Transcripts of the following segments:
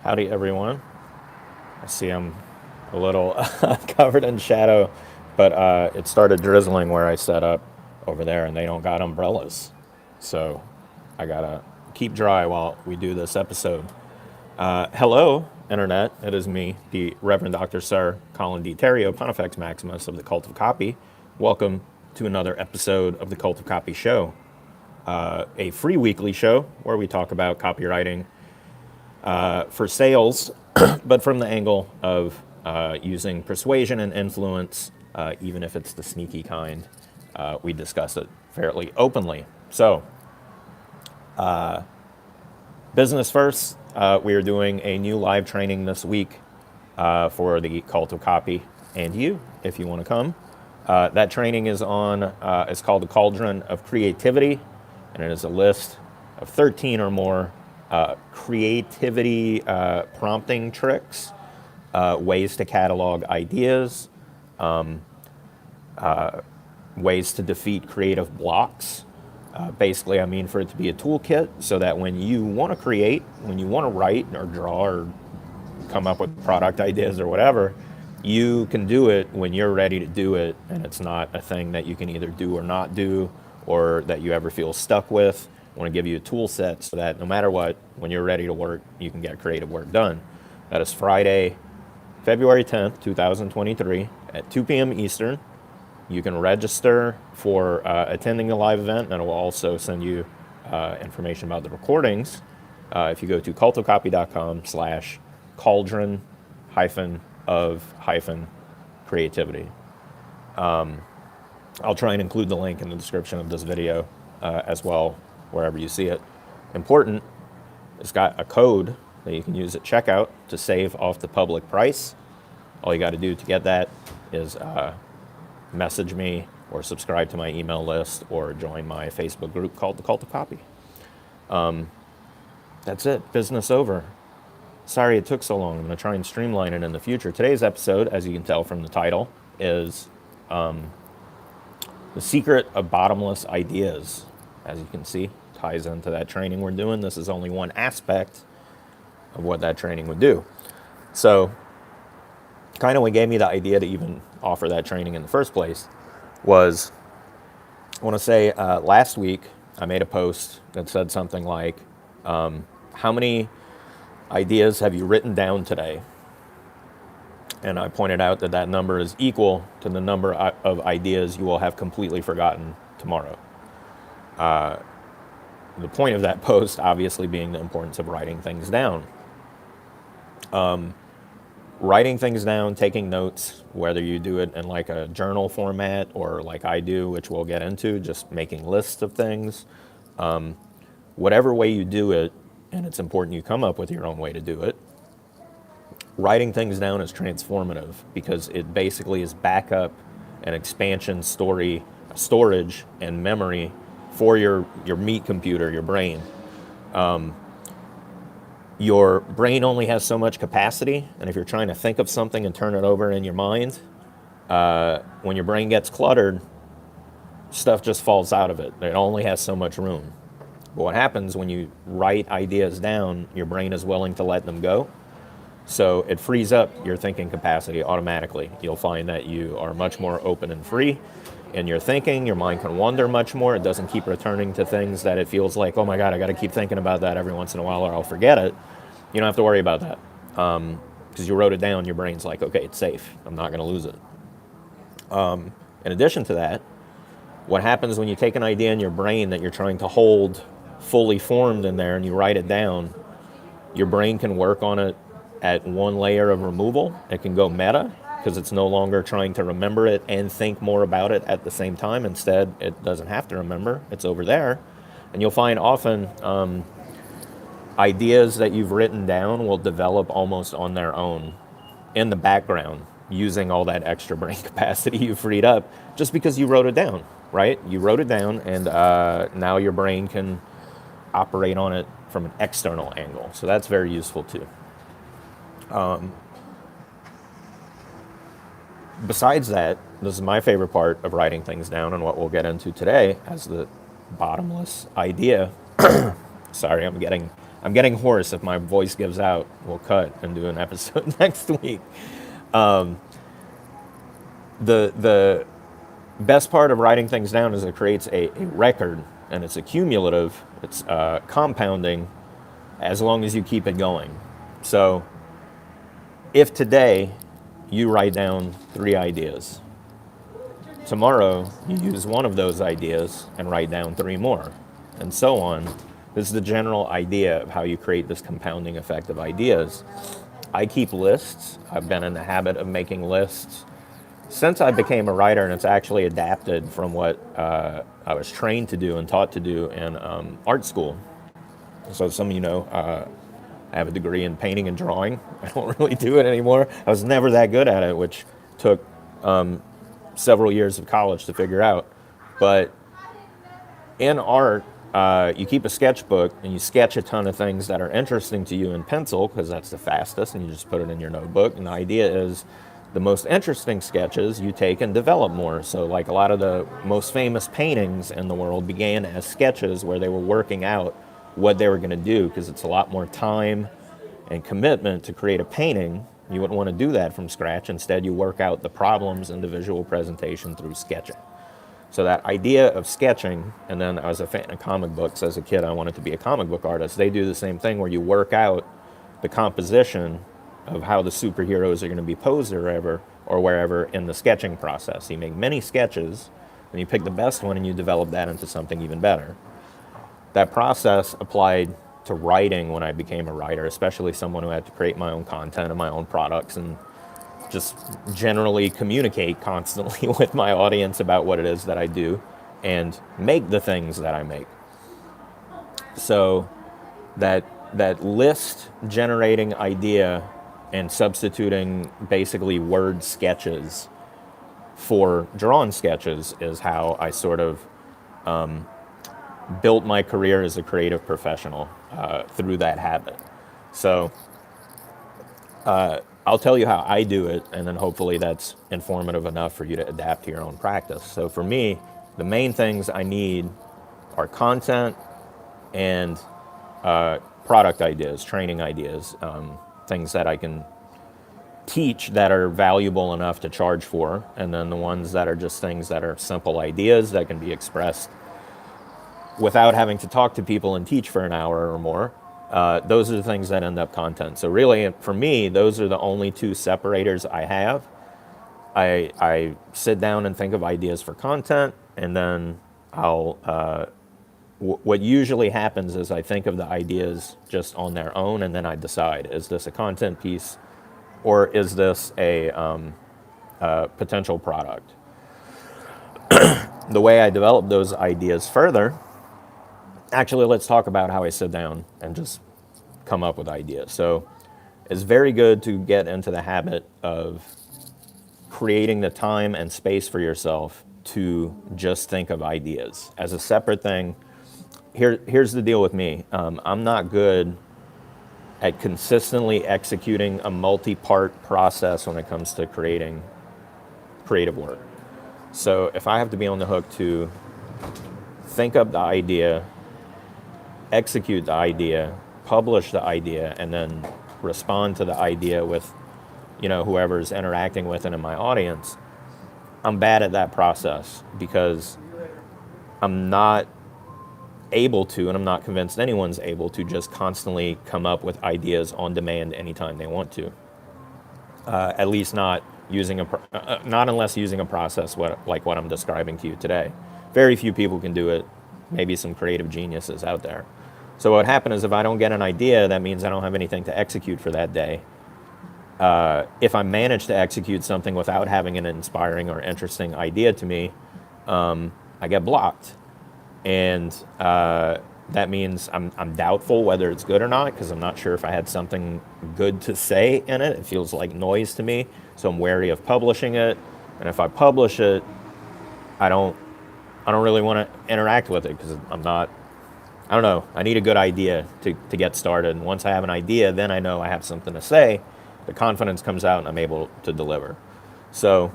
Howdy, everyone. I see I'm a little covered in shadow, but it started drizzling where I set up over there, and they don't got umbrellas. So I gotta keep dry while we do this episode. Hello, Internet. It is me, the Reverend Dr. Sir Colin D. Terrio, Pontifex Maximus of the Cult of Copy. Welcome to another episode of the Cult of Copy Show, a free weekly show where we talk about copywriting for sales, but from the angle of using persuasion and influence, even if it's the sneaky kind. We discuss it fairly openly. So, business first, we are doing a new live training this week for the Cult of Copy and you, if you want to come. That training is on, it's called the Cauldron of Creativity, and it is a list of 13 or more creativity prompting tricks, ways to catalog ideas, ways to defeat creative blocks. Basically, I mean for it to be a toolkit so that when you want to create, when you want to write or draw or come up with product ideas or whatever, you can do it when you're ready to do it, and it's not a thing that you can either do or not do, or that you ever feel stuck with. I want to give you a tool set so that no matter what, when you're ready to work, you can get creative work done. That is Friday, February 10th, 2023 at 2 p.m. Eastern. You can register for attending the live event, and it will also send you information about the recordings if you go to cultofcopy.com/cauldron-of-creativity. I'll try and include the link in the description of this video as well, wherever you see it. Important, it's got a code that you can use at checkout to save off the public price. All you got to do to get that is message me or subscribe to my email list or join my Facebook group called the Cult of Copy. That's it. Business over. Sorry it took so long. I'm going to try and streamline it in the future. Today's episode, as you can tell from the title, is the secret of bottomless ideas. As you can see, ties into that training we're doing. This is only one aspect of what that training would do. So, kind of what gave me the idea to even offer that training in the first place was, I want to say last week I made a post that said something like, how many ideas have you written down today? And I pointed out that that number is equal to the number of ideas you will have completely forgotten tomorrow. The point of that post obviously being the importance of writing things down. Writing things down, taking notes, whether you do it in like a journal format or like I do, which we'll get into, just making lists of things. Whatever way you do it, and it's important you come up with your own way to do it, writing things down is transformative because it basically is backup and expansion storage and memory for your meat computer, your brain. Your brain only has so much capacity, and if you're trying to think of something and turn it over in your mind, when your brain gets cluttered, stuff just falls out of it. It only has so much room. But what happens when you write ideas down, your brain is willing to let them go. So it frees up your thinking capacity automatically. You'll find that you are much more open and free in your thinking. Your mind can wander much more. It doesn't keep returning to things that it feels like, oh my God, I got to keep thinking about that every once in a while or I'll forget it. You don't have to worry about that because you wrote it down. Your brain's like, okay, it's safe. I'm not going to lose it. In addition to that, what happens when you take an idea in your brain that you're trying to hold fully formed in there and you write it down, your brain can work on it at one layer of removal. It can go meta because it's no longer trying to remember it and think more about it at the same time. Instead, it doesn't have to remember. It's over there. And you'll find often ideas that you've written down will develop almost on their own in the background using all that extra brain capacity you freed up just because you wrote it down, right? You wrote it down, and now your brain can operate on it from an external angle. So that's very useful too. Besides that, this is my favorite part of writing things down and what we'll get into today as the bottomless idea. Sorry, I'm getting I'm getting hoarse. If my voice gives out, we'll cut and do an episode next week. The best part of writing things down is it creates a record, and it's accumulative. It's compounding as long as you keep it going. So if today you write down 3 ideas, tomorrow you use one of those ideas and write down 3 more, and so on. This is the general idea of how you create this compounding effect of ideas. I keep lists. I've been in the habit of making lists since I became a writer, and it's actually adapted from what I was trained to do and taught to do in art school. So some of you know, I have a degree in painting and drawing. I don't really do it anymore. I was never that good at it, which took several years of college to figure out. But in art, you keep a sketchbook and you sketch a ton of things that are interesting to you in pencil, because that's the fastest, and you just put it in your notebook. And the idea is the most interesting sketches you take and develop more. So like a lot of the most famous paintings in the world began as sketches where they were working out what they were going to do, because it's a lot more time and commitment to create a painting. You wouldn't want to do that from scratch. Instead, you work out the problems in the visual presentation through sketching. So that idea of sketching, and then I was a fan of comic books. As a kid, I wanted to be a comic book artist. They do the same thing where you work out the composition of how the superheroes are going to be posed or wherever in the sketching process. You make many sketches, and you pick the best one, and you develop that into something even better. That process applied to writing when I became a writer, especially someone who had to create my own content and my own products and just generally communicate constantly with my audience about what it is that I do and make the things that I make. So that list generating idea and substituting basically word sketches for drawn sketches is how I sort of built my career as a creative professional through that habit. So I'll tell you how I do it, and then hopefully that's informative enough for you to adapt to your own practice. So for me, the main things I need are content and product ideas, training ideas, things that I can teach that are valuable enough to charge for, and then the ones that are just things that are simple ideas that can be expressed without having to talk to people and teach for an hour or more. Those are the things that end up content. So really, for me, those are the only 2 separators I have. I sit down and think of ideas for content, and then what usually happens is I think of the ideas just on their own, and then I decide, is this a content piece or is this a potential product? The way I develop those ideas further, actually, let's talk about how I sit down and just come up with ideas. So it's very good to get into the habit of creating the time and space for yourself to just think of ideas as a separate thing. Here's the deal with me. I'm not good at consistently executing a multi-part process when it comes to creating creative work. So if I have to be on the hook to think up the idea, execute the idea, publish the idea, and then respond to the idea with, whoever's interacting with it in my audience, I'm bad at that process because I'm not able to, and I'm not convinced anyone's able to, just constantly come up with ideas on demand anytime they want to. At least not unless using a process like what I'm describing to you today. Very few people can do it. Maybe some creative geniuses out there. So what happens is if I don't get an idea, that means I don't have anything to execute for that day. If I manage to execute something without having an inspiring or interesting idea to me, I get blocked. And that means I'm doubtful whether it's good or not, because I'm not sure if I had something good to say in it. It feels like noise to me, so I'm wary of publishing it. And if I publish it, I don't really want to interact with it because I don't know. I need a good idea to get started. And once I have an idea, then I know I have something to say. The confidence comes out and I'm able to deliver. So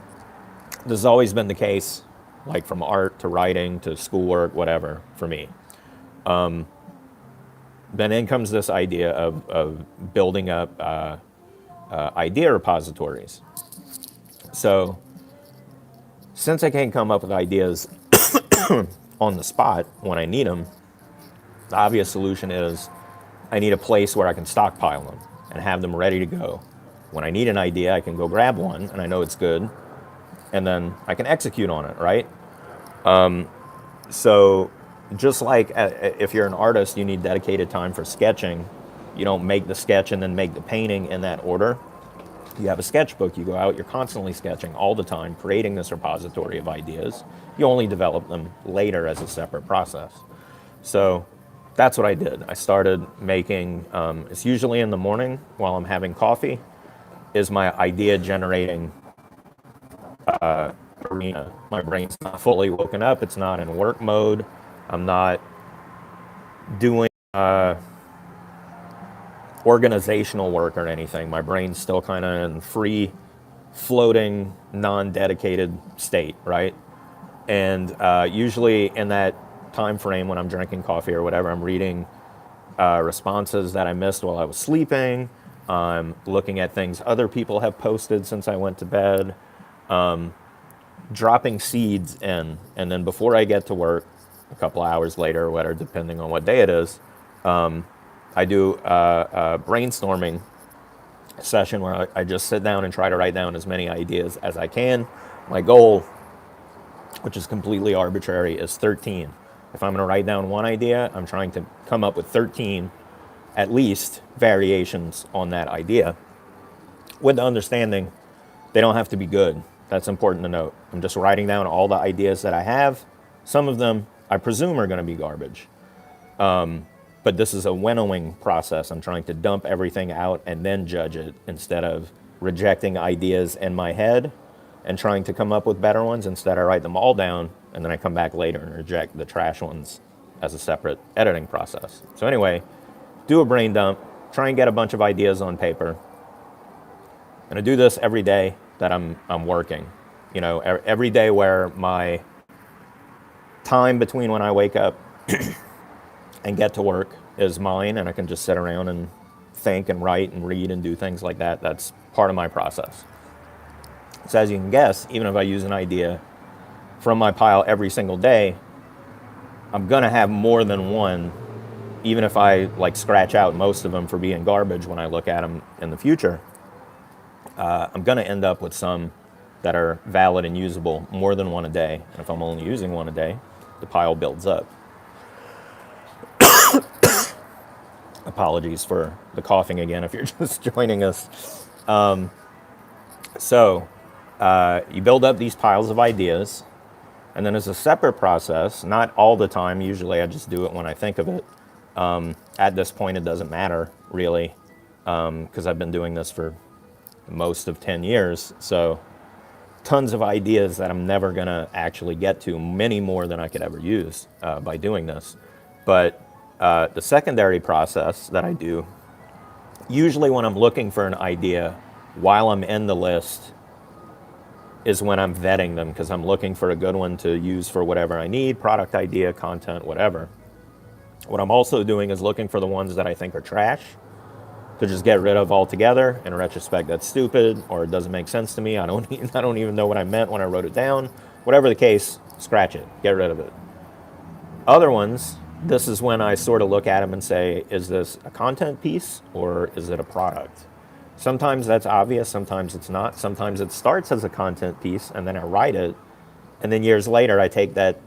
this has always been the case, like from art to writing to schoolwork, whatever, for me. then in comes this idea of building up idea repositories. So since I can't come up with ideas on the spot when I need them, the obvious solution is I need a place where I can stockpile them and have them ready to go. When I need an idea, I can go grab one and I know it's good, and then I can execute on it, right? So just like if you're an artist, you need dedicated time for sketching. You don't make the sketch and then make the painting in that order. You have a sketchbook, you go out, you're constantly sketching all the time, creating this repository of ideas. You only develop them later as a separate process. So that's what I did. I started making, it's usually in the morning while I'm having coffee, is my idea generating arena. My brain's not fully woken up, it's not in work mode. I'm not doing organizational work or anything. My brain's still kind of in free floating, non-dedicated state, right? And usually in that time frame when I'm drinking coffee or whatever, I'm reading responses that I missed while I was sleeping. I'm looking at things other people have posted since I went to bed, dropping seeds in. And then before I get to work, a couple hours later or whatever, depending on what day it is, I do a brainstorming session where I just sit down and try to write down as many ideas as I can. My goal, which is completely arbitrary, is 13. If I'm going to write down one idea, I'm trying to come up with 13, at least, variations on that idea, with the understanding they don't have to be good. That's important to note. I'm just writing down all the ideas that I have. Some of them, I presume, are going to be garbage. But this is a winnowing process. I'm trying to dump everything out and then judge it instead of rejecting ideas in my head and trying to come up with better ones. Instead, I write them all down and then I come back later and reject the trash ones as a separate editing process. So anyway, do a brain dump, try and get a bunch of ideas on paper. And I do this every day that I'm working. You know, every day where my time between when I wake up and get to work is mine, and I can just sit around and think and write and read and do things like that. That's part of my process. So as you can guess, even if I use an idea from my pile every single day, I'm gonna have more than one, even if I like scratch out most of them for being garbage when I look at them in the future. I'm gonna end up with some that are valid and usable, more than one a day. And if I'm only using one a day, the pile builds up. Apologies for the coughing again if you're just joining us. So you build up these piles of ideas, and then as a separate process, not all the time, usually I just do it when I think of it. At this point, it doesn't matter, really, because I've been doing this for most of 10 years, so tons of ideas that I'm never going to actually get to, many more than I could ever use by doing this. But the secondary process that I do, usually when I'm looking for an idea while I'm in the list, is when I'm vetting them, because I'm looking for a good one to use for whatever I need, product idea, content, whatever. What I'm also doing is looking for the ones that I think are trash to just get rid of altogether. In retrospect, that's stupid, or it doesn't make sense to me. I don't even know what I meant when I wrote it down. Whatever the case, scratch it, get rid of it. Other ones, this is when I sort of look at them and say, is this a content piece or is it a product? Sometimes that's obvious, sometimes it's not. Sometimes it starts as a content piece and then I write it, and then years later I take that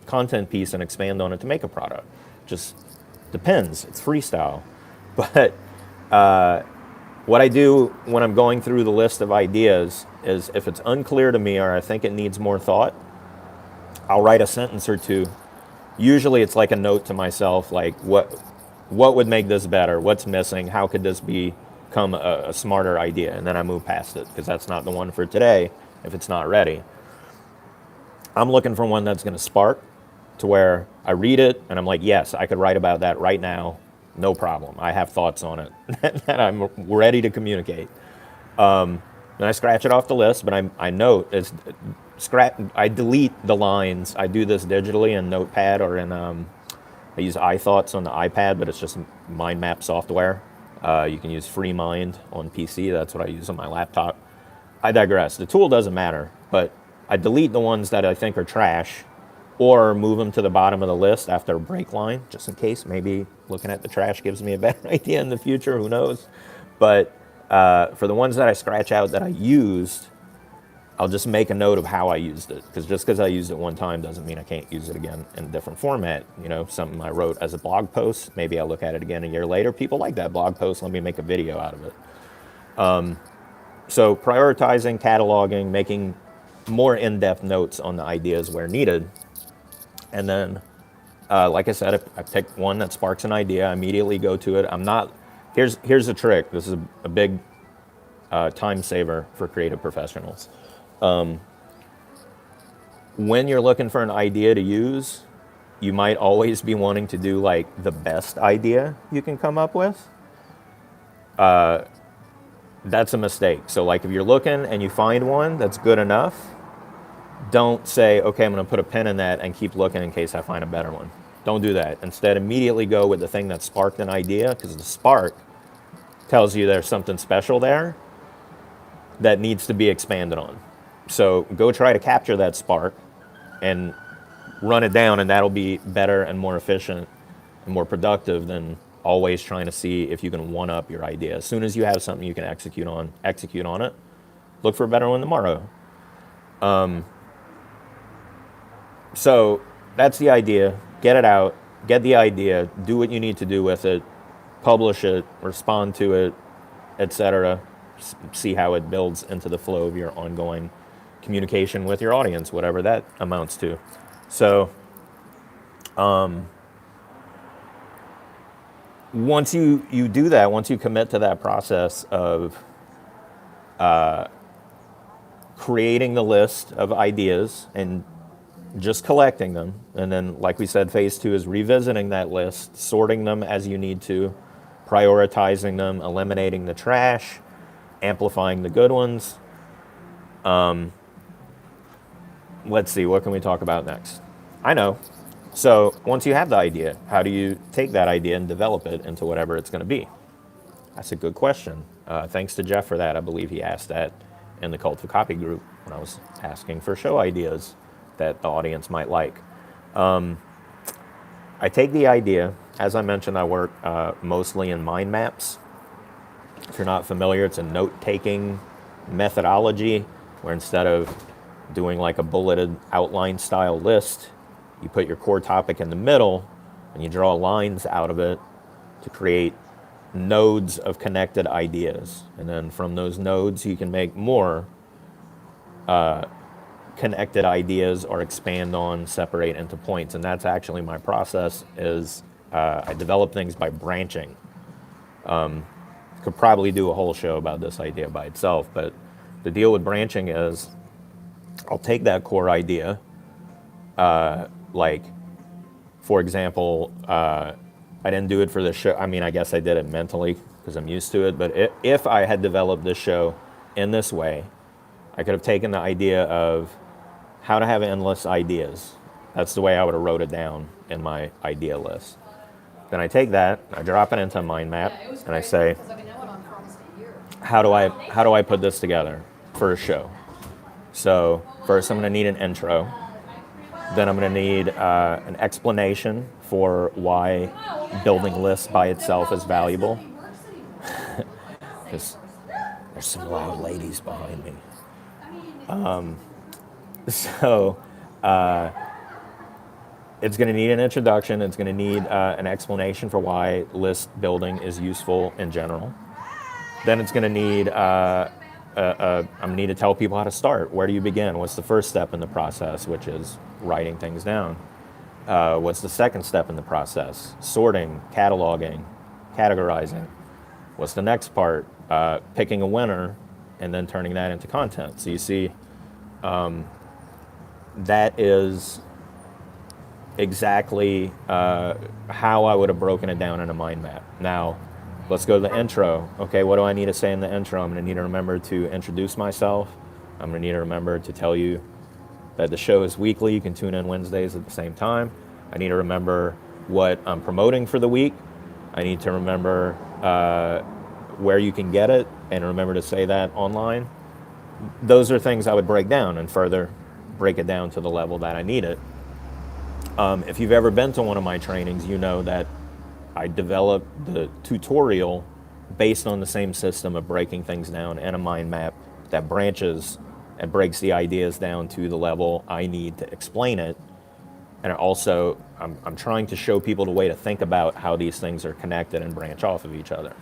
content piece and expand on it to make a product. Just depends, it's freestyle. But what I do when I'm going through the list of ideas is, if it's unclear to me or I think it needs more thought, I'll write a sentence or two. Usually it's like a note to myself, like what would make this better? What's missing? How could this become a smarter idea? And then I move past it, because that's not the one for today if it's not ready. I'm looking for one that's going to spark to where I read it and I'm like, yes, I could write about that right now. No problem. I have thoughts on it that I'm ready to communicate. And I scratch it off the list, but I note, I delete the lines. I do this digitally in Notepad or in I use iThoughts on the iPad, but it's just mind map software. You can use FreeMind on PC. That's what I use on my laptop. I digress. The tool doesn't matter, but I delete the ones that I think are trash or move them to the bottom of the list after a break line, just in case. Maybe looking at the trash gives me a better idea in the future. Who knows? But for the ones that I scratch out that I used, I'll just make a note of how I used it, because just because I used it one time doesn't mean I can't use it again in a different format. You know, something I wrote as a blog post, maybe I'll look at it again a year later. People like that blog post, let me make a video out of it. So prioritizing, cataloging, making more in-depth notes on the ideas where needed. And then, like I said, I pick one that sparks an idea, I immediately go to it. Here's a trick. This is a big time saver for creative professionals. When you're looking for an idea to use, you might always be wanting to do like the best idea you can come up with. That's a mistake. So like if you're looking and you find one that's good enough, don't say, okay, I'm going to put a pin in that and keep looking in case I find a better one. Don't do that. Instead, immediately go with the thing that sparked an idea, because the spark tells you there's something special there that needs to be expanded on. So go try to capture that spark and run it down, and that'll be better and more efficient and more productive than always trying to see if you can one-up your idea. As soon as you have something you can execute on it. Look for a better one tomorrow. So that's the idea. Get it out, get the idea, do what you need to do with it, publish it, respond to it, etc. See how it builds into the flow of your ongoing communication with your audience, whatever that amounts to. So once you do that, once you commit to that process of creating the list of ideas and just collecting them, and then, like we said, phase 2 is revisiting that list, sorting them as you need to, prioritizing them, eliminating the trash, amplifying the good ones. Let's see, what can we talk about next? I know. So once you have the idea, how do you take that idea and develop it into whatever it's going to be? That's a good question. Thanks to Jeff for that. I believe he asked that in the Cult for Copy group when I was asking for show ideas that the audience might like. I take the idea. As I mentioned, I work mostly in mind maps. If you're not familiar, it's a note-taking methodology where instead of doing like a bulleted outline style list, you put your core topic in the middle and you draw lines out of it to create nodes of connected ideas. And then from those nodes, you can make more connected ideas or expand on, separate into points. And that's actually my process is I develop things by branching. Could probably do a whole show about this idea by itself, but the deal with branching is I'll take that core idea, like, for example, I didn't do it for this show. I mean, I guess I did it mentally because I'm used to it, but if I had developed this show in this way, I could have taken the idea of how to have endless ideas. That's the way I would have wrote it down in my idea list. Then I take that, I drop it into a mind map, and I say, how do I put this together for a show? So first I'm going to need an intro. Then I'm going to need an explanation for why building lists by itself is valuable. Because there's some loud ladies behind me. It's going to need an introduction. It's going to need an explanation for why list building is useful in general. Then it's going to need, I'm going to need to tell people how to start. Where do you begin? What's the first step in the process, which is writing things down? What's the second step in the process? Sorting, cataloging, categorizing. What's the next part? Picking a winner and then turning that into content. So you see, that is exactly how I would have broken it down in a mind map. Now, let's go to the intro. Okay, what do I need to say in the intro? I'm going to need to remember to introduce myself. I'm going to need to remember to tell you that the show is weekly. You can tune in Wednesdays at the same time. I need to remember what I'm promoting for the week. I need to remember where you can get it and remember to say that online. Those are things I would break down and further break it down to the level that I need it. If you've ever been to one of my trainings, you know that I developed the tutorial based on the same system of breaking things down and a mind map that branches and breaks the ideas down to the level I need to explain it. And also, I'm trying to show people the way to think about how these things are connected and branch off of each other.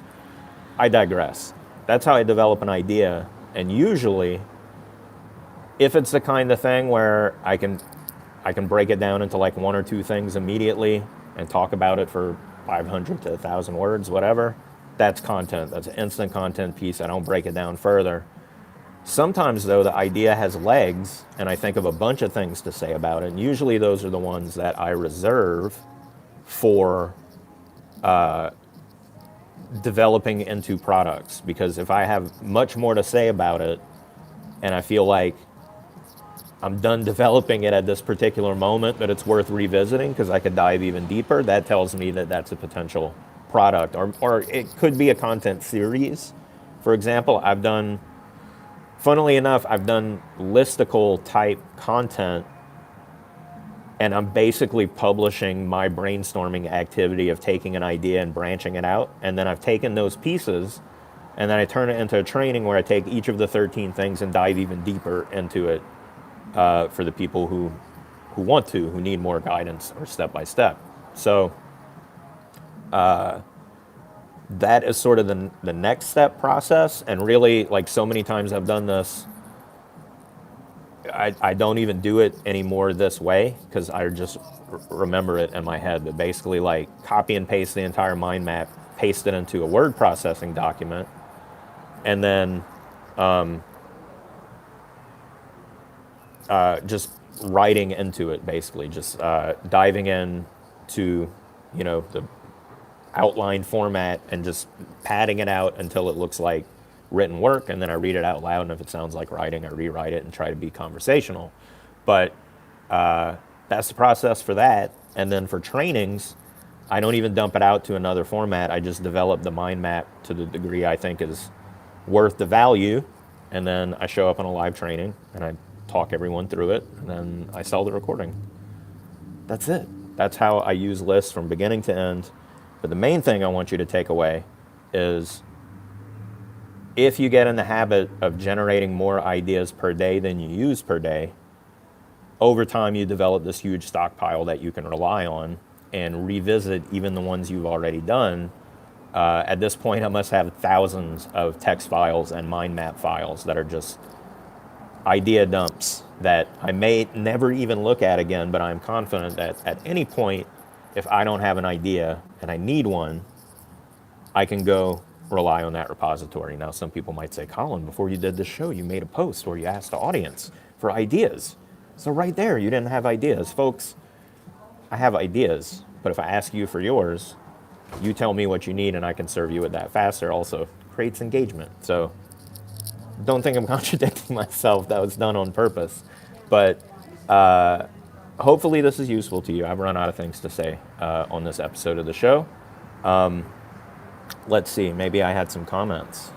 I digress. That's how I develop an idea. And usually, if it's the kind of thing where I can break it down into like one or two things immediately and talk about it for 500 to 1,000 words, whatever, that's content. That's an instant content piece. I don't break it down further. Sometimes, though, the idea has legs, and I think of a bunch of things to say about it. And usually those are the ones that I reserve for developing into products. Because if I have much more to say about it, and I feel like I'm done developing it at this particular moment, but it's worth revisiting because I could dive even deeper, that tells me that that's a potential product. Or it could be a content series. For example, funnily enough, I've done listicle type content, and I'm basically publishing my brainstorming activity of taking an idea and branching it out. And then I've taken those pieces and then I turn it into a training where I take each of the 13 things and dive even deeper into it for the people who who need more guidance or step by step. So that is sort of the next step process. And really, like so many times I've done this, I don't even do it anymore this way because I just remember it in my head. But basically, like copy and paste the entire mind map, paste it into a word processing document, and then just writing into it, basically just diving in to, the outline format and just padding it out until it looks like written work, and then I read it out loud, and if it sounds like writing, I rewrite it and try to be conversational. But that's the process for that. And then for trainings, I don't even dump it out to another format. I just develop the mind map to the degree I think is worth the value, and then I show up on a live training, and I talk everyone through it, and then I sell the recording. That's it. That's how I use lists from beginning to end. But the main thing I want you to take away is if you get in the habit of generating more ideas per day than you use per day, over time you develop this huge stockpile that you can rely on and revisit even the ones you've already done. At this point, I must have thousands of text files and mind map files that are just idea dumps that I may never even look at again, but I'm confident that at any point, if I don't have an idea and I need one, I can go rely on that repository. Now, some people might say, Colin, before you did this show, you made a post where you asked the audience for ideas. So right there, you didn't have ideas. Folks, I have ideas, but if I ask you for yours, you tell me what you need and I can serve you with that faster. Also creates engagement. So don't think I'm contradicting myself. That was done on purpose. But hopefully this is useful to you. I've run out of things to say on this episode of the show. Let's see, maybe I had some comments.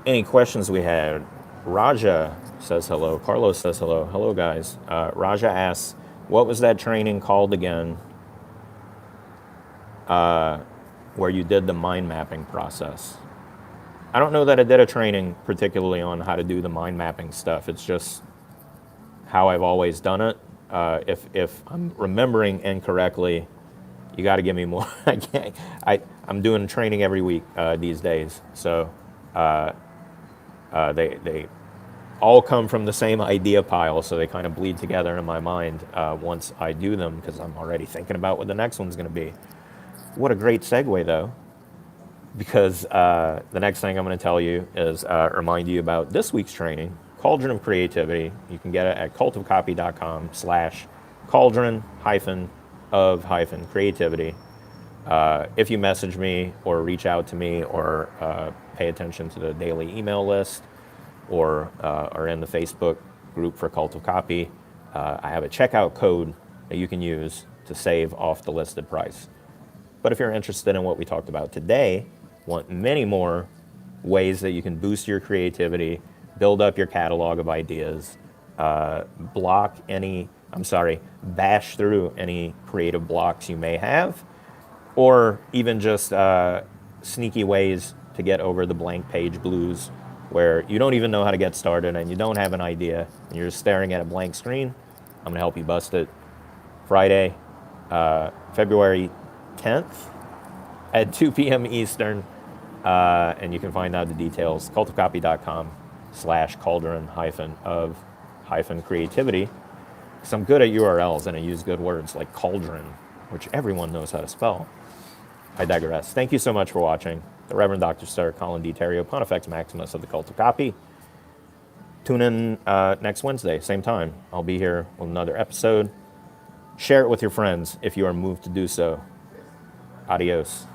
Any questions we had? Raja says hello. Carlos says hello. Hello, guys. Raja asks, what was that training called again where you did the mind mapping process? I don't know that I did a training particularly on how to do the mind mapping stuff. It's just how I've always done it. If I'm remembering incorrectly, you got to give me more. I'm doing training every week these days, so they all come from the same idea pile, so they kind of bleed together in my mind once I do them, because I'm already thinking about what the next one's going to be. What a great segue, though, because the next thing I'm going to tell you is remind you about this week's training, Cauldron of Creativity. You can get it at cultofcopy.com/cauldron-of-creativity. If you message me or reach out to me or pay attention to the daily email list or are in the Facebook group for Cult of Copy, I have a checkout code that you can use to save off the listed price. But if you're interested in what we talked about today, want many more ways that you can boost your creativity, build up your catalog of ideas, bash through any creative blocks you may have, or even just sneaky ways to get over the blank page blues where you don't even know how to get started and you don't have an idea and you're just staring at a blank screen. I'm gonna help you bust it. Friday, February 10th at 2 p.m. Eastern, and you can find out the details, cultofcopy.com/cauldron-of-creativity. Because I'm good at URLs and I use good words like cauldron, which everyone knows how to spell. I digress. Thank you so much for watching. The Reverend Dr. Sir Colin D. Terrio, Pontifex Maximus of the Cult of Copy. Tune in next Wednesday, same time. I'll be here with another episode. Share it with your friends if you are moved to do so. Adios.